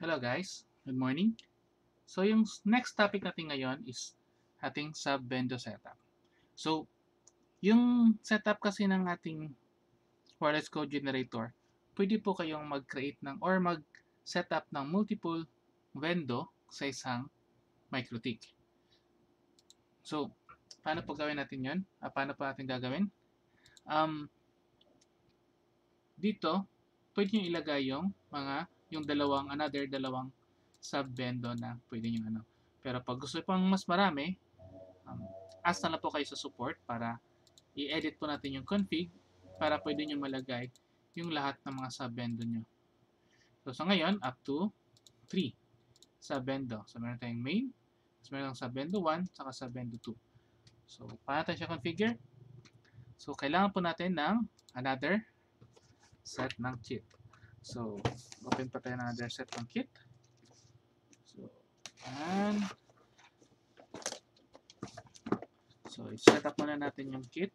Hello guys, good morning. So yung next topic natin ngayon is ating Subvendo setup. So yung setup kasi ng ating wireless code generator, pwede po kayong mag-create ng or mag-setup ng multiple vendo sa isang mikrotik. So paano po gawin natin yun? Paano po natin gagawin? Um, Dito, pwede nyo ilagay yung another dalawang sub-vendo na pwede nyo ano. Pero pag gusto pang mas marami, um, ask na lang po kayo sa support para i-edit po natin yung config para pwede nyo malagay yung lahat ng mga sub-vendo nyo. So, sa ngayon, up to 3 sub-vendo. So, meron tayong main, meron tayong sub-vendo 1, saka sub-vendo 2. So, paano tayo siya configure? So, kailangan po natin ng another set ng kit. So, open pa tayo ng another set ng kit. So, and so, i-set up muna natin yung kit.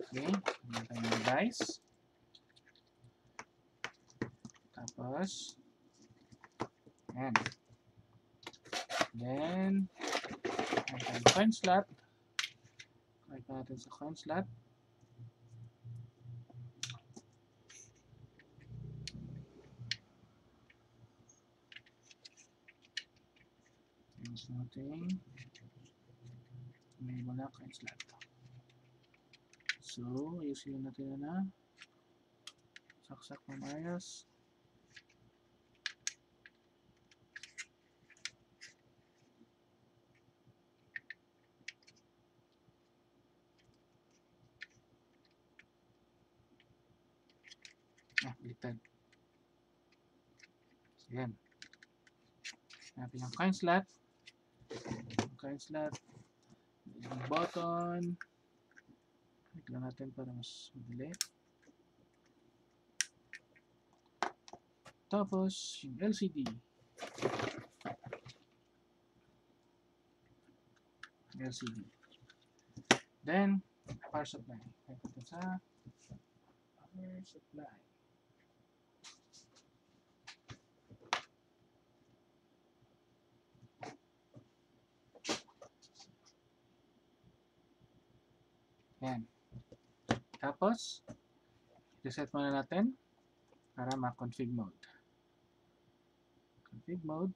Okay, meron tayong device. Tapos, and then, meron tayong coin slot. Connect natin sa coin slot. Use natin. May muna coin slot. So, ayusin natin na saksak ng ayos. Baliktad. So, yan. Natin yung coin slot. Yung button. Click lang natin para mas madali. Tapos, yung LCD. Then, power supply. Click natin sa power supply. Yan. Tapos, reset muna natin para ma-config mode. Config mode.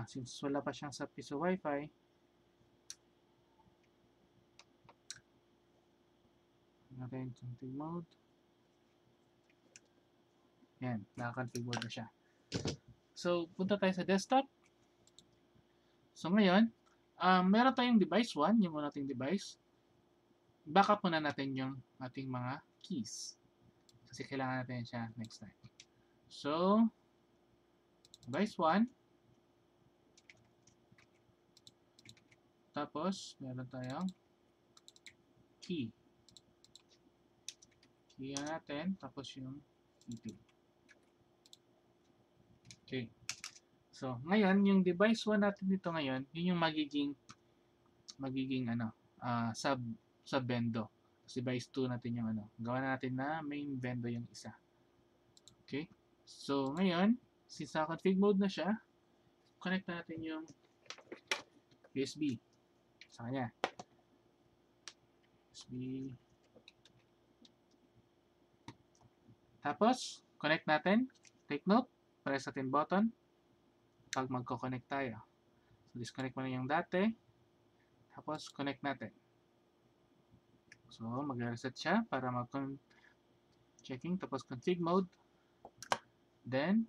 Since wala pa siyang sa piso Wifi, natin config mode. Yan, naka-config mode na siya. So, punta tayo sa desktop. So, ngayon, meron tayong device 1, yung muna ating device. Backup muna natin yung ating mga keys. Kasi kailangan natin siya next time. So, device 1. Tapos, meron tayong key. Key natin, tapos yung key 2. Okay. So, ngayon, yung device 1 natin dito ngayon, yun yung magiging sub-vendo. Kasi device 2 natin yung gawa natin na main vendo yung isa. Okay? So, ngayon, since naka-config mode na siya, connect natin yung USB sa kanya. USB. Tapos, connect natin. Take note, press natin button pag magko-connect tayo. So, disconnect mo na yung dati. Tapos, connect natin. So, mag-reset siya para mag-checking. Tapos, config mode. Then,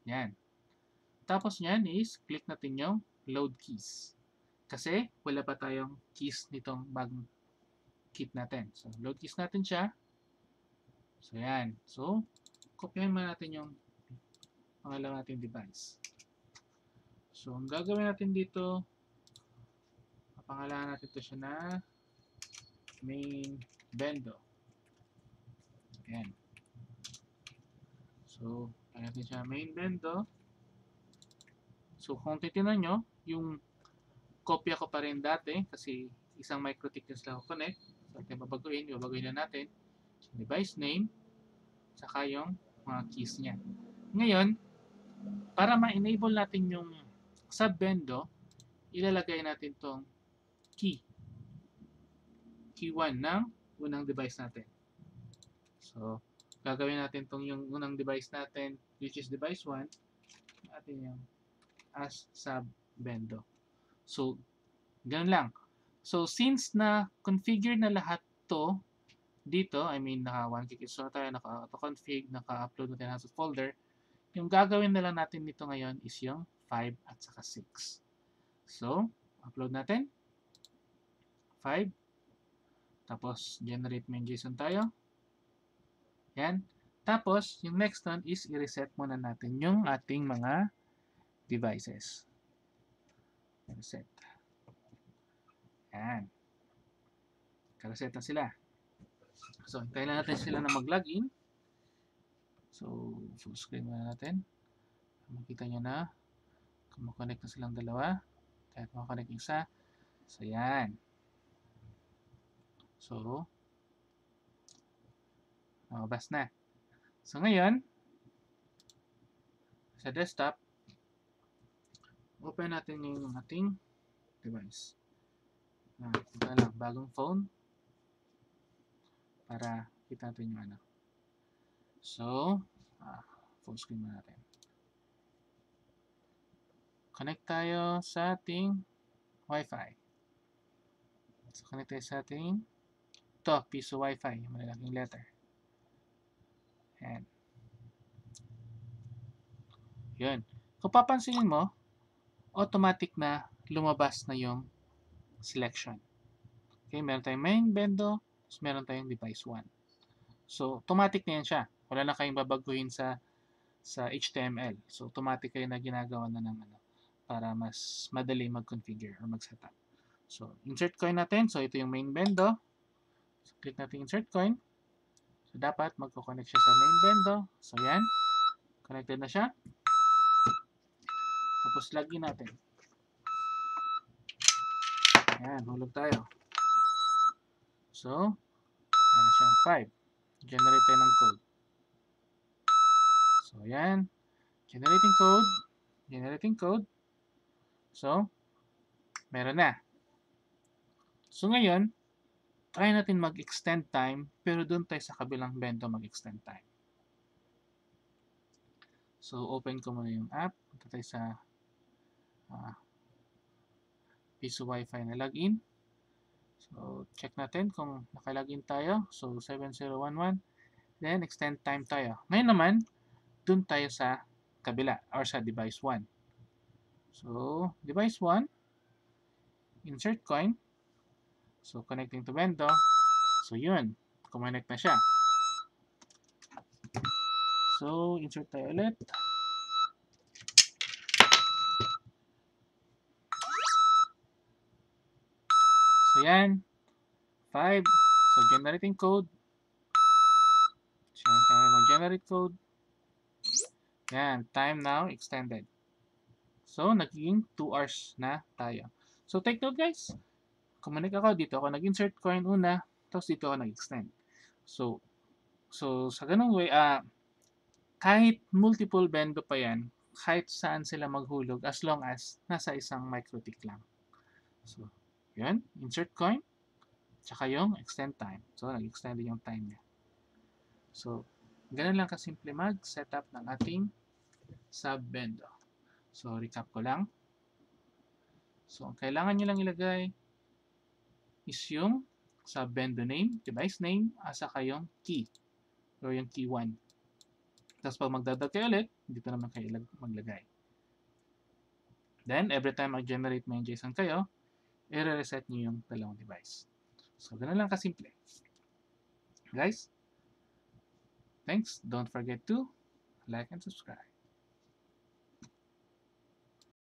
yan. Tapos yan is, click natin yung load keys. Kasi, wala pa tayong keys nitong bagong kit natin. So, load keys natin siya. So, yan. So, kopyahin mo natin yung pangalawa nating device. So, ang gagawin natin dito, pangalanan natin ito siya na main vendo. Ayan. So, natin siya main vendo. So, kung titignan nyo, yung kopya ko pa rin dati kasi isang mikrotik yung sila ko connect. So, ating babaguhin na natin device name, saka yung mga keys niya. Ngayon, para ma-enable natin yung subvendo, ilalagay natin tong key 1 ng unang device natin. So, gagawin natin tong yung unang device natin, which is device 1, natin yung as subvendo. So, ganun lang. So, since na configure na lahat to dito, I mean, naka 1 gig install tayo, naka auto-config, naka-upload na tayo sa folder, yung gagawin na lang natin dito ngayon is yung 5 at saka 6. So, upload natin. 5. Tapos, generate main JSON tayo. Yan. Tapos, yung next one is i-reset muna natin yung ating mga devices. Reset. Yan. Ka-reset na sila. So, hintayin lang natin sila na mag-login. So, full screen muna natin. Makita nyo na kumakonect na silang dalawa. Kahit makakonect yung isa. So, yan. So, nakabas na. So, ngayon, sa desktop, open natin yung ating device. Ito lang, bagong phone. Para kita natin yung ano. So, full screen na natin. Connect tayo sa ating Wifi. So, connect tayo sa ating piso Wifi, yung malalaking letter. Ayan. Yun. Kung papansinin mo, automatic na lumabas na yung selection. Okay, meron tayong main, vendo, meron tayong device 1. So, automatic na yan siya. Wala na kayong babaguhin sa HTML. So, automatic kayo na ginagawa na ng ano, para mas madali mag-configure or mag-setup. So, insert coin natin. So, ito yung main vendo. So, click natin insert coin. So, dapat magko-connect siya sa main vendo. So, yan. Connected na siya. Tapos, login natin. Ayan, hulog tayo. So, ayan na siyang 5. Generate tayo ng code. So, ayan. Generating code. Generating code. So, meron na. So, ngayon, try natin mag-extend time, pero doon tayo sa kabilang vendo mag-extend time. So, open ko muna yung app. Punta tayo sa piso Wi-Fi na login. So, check natin kung nakalogin tayo. So, 7011. Then, extend time tayo. Ngayon naman, doon tayo sa kabila or sa device 1. So, device 1, insert coin. So, connecting to vendo. So, yun. Connect na siya. So, insert tayo ulit. So, yan. 5. So, generating code. So, tayo mag-generate code. Yan. Time now extended. So, naging 2 hours na tayo. So, take note guys. Kumanik ako. Dito ako nag-insert coin una. Tapos dito ako nag-extend. So, sa ganung way, kahit multiple vendo pa yan, kahit saan sila maghulog as long as nasa isang mikrotik lang. So, yun. Insert coin. Tsaka yung extend time. So, nag-extend yung time niya. So, ganun lang kasimple mag-setup ng ating subvendo. So, recap ko lang. So, ang kailangan nyo lang ilagay is yung subvendo name, device name, saka yung key o yung key 1. Tapos, pag magdadag kayo ulit, dito naman kayo maglagay. Then, every time mag-generate main JSON kayo, i-reset nyo yung dalawang device. So, ganun lang kasimple. Guys, thanks. Don't forget to like and subscribe.